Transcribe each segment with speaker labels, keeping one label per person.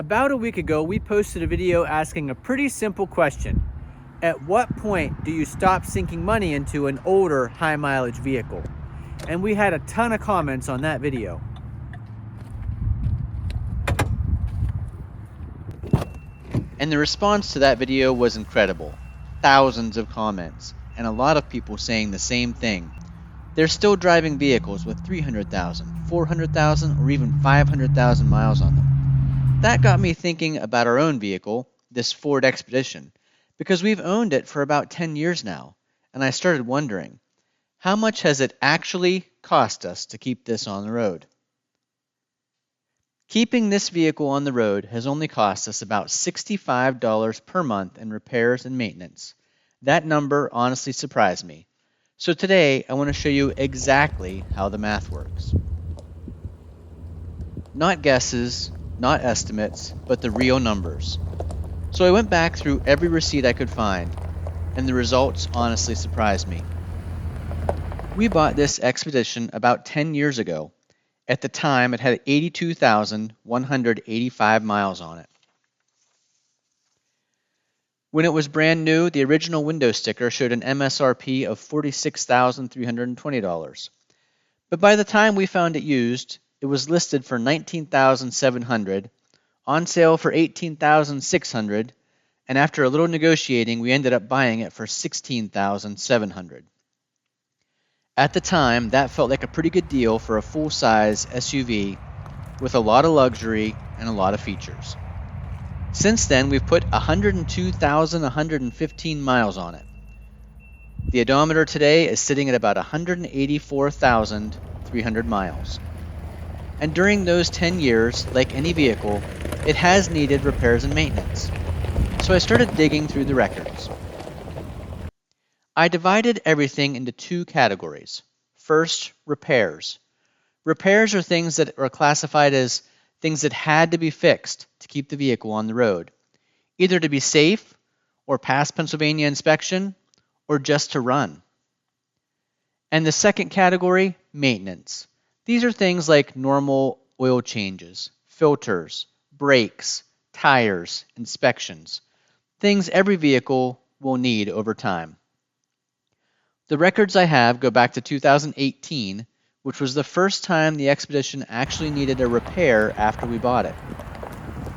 Speaker 1: About a week ago, we posted a video asking a pretty simple question. At what point do you stop sinking money into an older, high mileage vehicle? And we had a ton of comments on that video.
Speaker 2: And the response to that video was incredible. Thousands of comments, and a lot of people saying the same thing. They're still driving vehicles with 300,000, 400,000, or even 500,000 miles on them. That got me thinking about our own vehicle, this Ford Expedition, because we've owned it for about 10 years now, and I started wondering, how much has it actually cost us to keep this on the road? Keeping this vehicle on the road has only cost us about $65 per month in repairs and maintenance. That number honestly surprised me. So today I want to show you exactly how the math works. Not guesses, not estimates, but the real numbers. So I went back through every receipt I could find, and the results honestly surprised me. We bought this Expedition about 10 years ago. At the time, it had 82,185 miles on it. When it was brand new, the original window sticker showed an MSRP of $46,320. But by the time we found it used, it was listed for $19,700, on sale for $18,600, and after a little negotiating, we ended up buying it for $16,700. At the time, that felt like a pretty good deal for a full-size SUV with a lot of luxury and a lot of features. Since then, we've put 102,115 miles on it. The odometer today is sitting at about 184,300 miles. And during those 10 years, like any vehicle, it has needed repairs and maintenance. So I started digging through the records. I divided everything into two categories. First, repairs. Repairs are things that are classified as things that had to be fixed to keep the vehicle on the road, either to be safe, or pass Pennsylvania inspection, or just to run. And the second category, maintenance. These are things like normal oil changes, filters, brakes, tires, inspections, things every vehicle will need over time. The records I have go back to 2018, which was the first time the Expedition actually needed a repair after we bought it.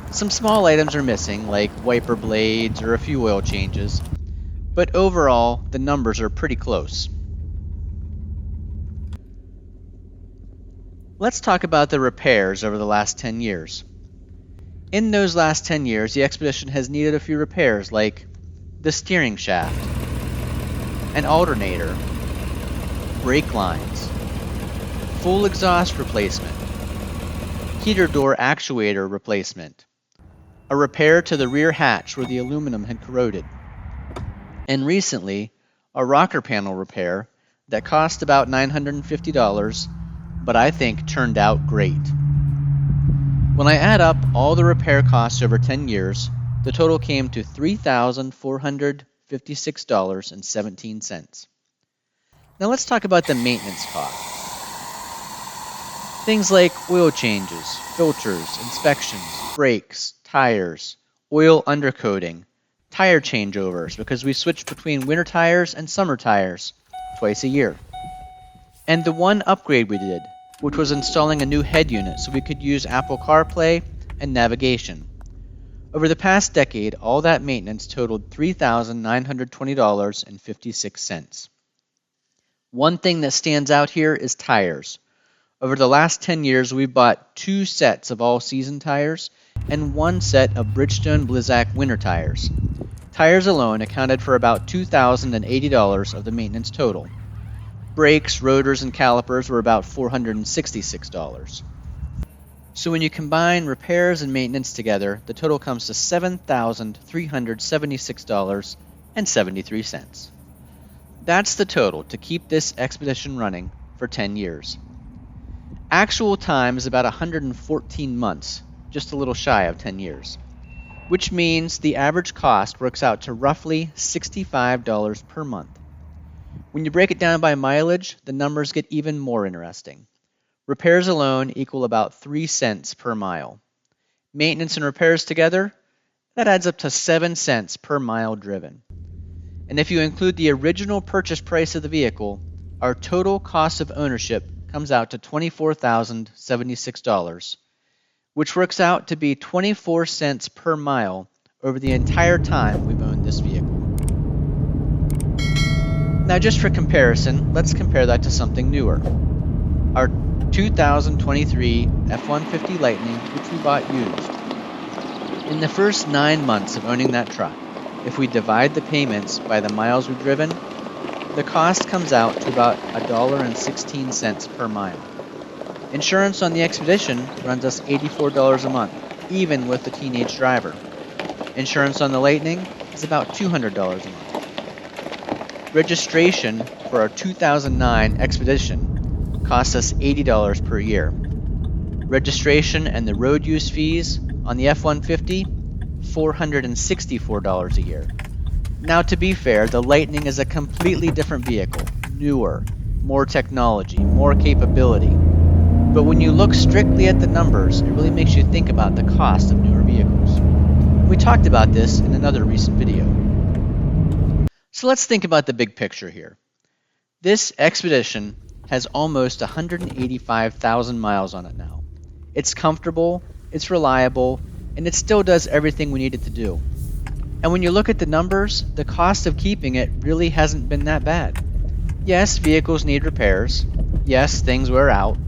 Speaker 2: Some small items are missing, like wiper blades or a few oil changes, but overall, the numbers are pretty close. Let's talk about the repairs over the last 10 years. In those last 10 years, the Expedition has needed a few repairs, like the steering shaft, an alternator, brake lines, full exhaust replacement, heater door actuator replacement, a repair to the rear hatch where the aluminum had corroded, and recently, a rocker panel repair that cost about $950, but I think turned out great. When I add up all the repair costs over 10 years, the total came to $3,456.17. Now let's talk about the maintenance costs. Things like oil changes, filters, inspections, brakes, tires, oil undercoating, tire changeovers because we switch between winter tires and summer tires twice a year. And the one upgrade we did, which was installing a new head unit so we could use Apple CarPlay and navigation. Over the past decade, all that maintenance totaled $3,920.56. One thing that stands out here is tires. Over the last 10 years, we bought 2 sets of all-season tires and 1 set of Bridgestone Blizzak winter tires. Tires alone accounted for about $2,080 of the maintenance total. Brakes, rotors, and calipers were about $466. So when you combine repairs and maintenance together, the total comes to $7,376.73. That's the total to keep this Expedition running for 10 years. Actual time is about 114 months, just a little shy of 10 years, which means the average cost works out to roughly $65 per month. When you break it down by mileage, the numbers get even more interesting. Repairs alone equal about 3 cents per mile. Maintenance and repairs together, that adds up to 7 cents per mile driven. And if you include the original purchase price of the vehicle, our total cost of ownership comes out to $24,076, which works out to be 24 cents per mile over the entire time we've owned this vehicle. Now, just for comparison, let's compare that to something newer. Our 2023 F-150 Lightning, which we bought used. In the first 9 months of owning that truck, if we divide the payments by the miles we've driven, the cost comes out to about $1.16 per mile. Insurance on the Expedition runs us $84 a month, even with the teenage driver. Insurance on the Lightning is about $200 a month. Registration for our 2009 Expedition costs us $80 per year. Registration and the road use fees on the F-150, $464 a year. Now, to be fair, the Lightning is a completely different vehicle, newer, more technology, more capability. But when you look strictly at the numbers, it really makes you think about the cost of newer vehicles. We talked about this in another recent video. So let's think about the big picture here. This Expedition has almost 185,000 miles on it now. It's comfortable, it's reliable, and it still does everything we need it to do. And when you look at the numbers, the cost of keeping it really hasn't been that bad. Yes, vehicles need repairs. Yes, things wear out.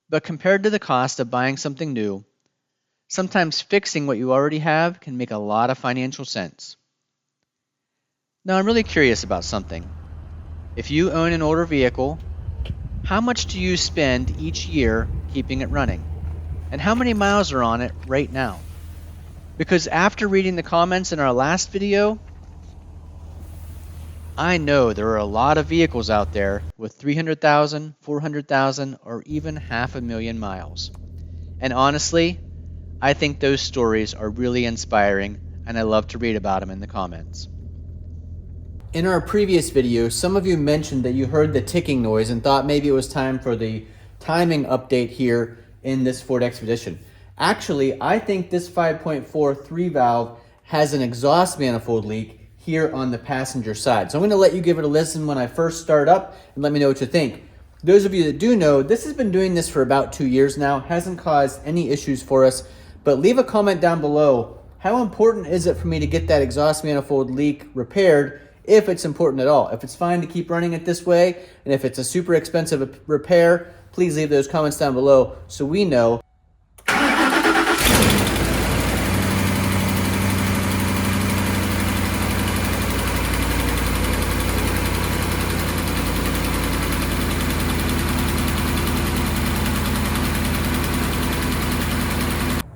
Speaker 2: But compared to the cost of buying something new, sometimes fixing what you already have can make a lot of financial sense. Now, I'm really curious about something. If you own an older vehicle, how much do you spend each year keeping it running? And how many miles are on it right now? Because after reading the comments in our last video, I know there are a lot of vehicles out there with 300,000, 400,000, or even 500,000 miles. And honestly, I think those stories are really inspiring, and I love to read about them in the comments.
Speaker 1: In our previous video, some of you mentioned that you heard the ticking noise and thought maybe it was time for the timing update here in this Ford Expedition. Actually, I think this 5.4 3-valve has an exhaust manifold leak here on the passenger side. So I'm going to let you give it a listen when I first start up and let me know what you think. Those of you that do know, this has been doing this for about 2 years now, hasn't caused any issues for us, but leave a comment down below. How important is it for me to get that exhaust manifold leak repaired, if it's important at all? If it's fine to keep running it this way, and if it's a super expensive repair, please leave those comments down below so we know.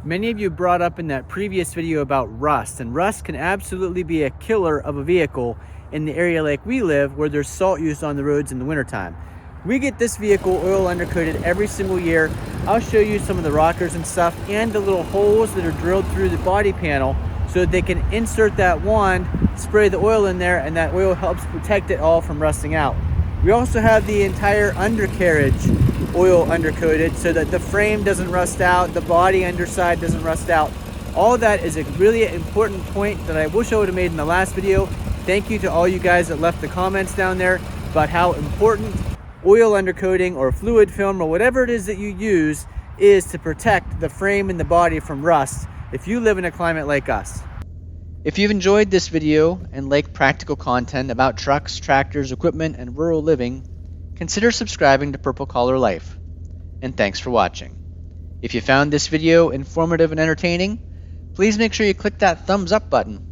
Speaker 1: Many of you brought up in that previous video about rust, and rust can absolutely be a killer of a vehicle in the area like we live, where there's salt used on the roads in the wintertime. We get this vehicle oil undercoated every single year. I'll show you some of the rockers and stuff and the little holes that are drilled through the body panel so that they can insert that wand, spray the oil in there, and that oil helps protect it all from rusting out. We also have the entire undercarriage oil undercoated so that the frame doesn't rust out, the body underside doesn't rust out. All that is a really important point that I wish I would have made in the last video. Thank you to all you guys that left the comments down there about how important oil undercoating or fluid film or whatever it is that you use is to protect the frame and the body from rust if you live in a climate like us.
Speaker 2: If you've enjoyed this video and like practical content about trucks, tractors, equipment, and rural living, consider subscribing to Purple Collar Life. And thanks for watching. If you found this video informative and entertaining, please make sure you click that thumbs up button.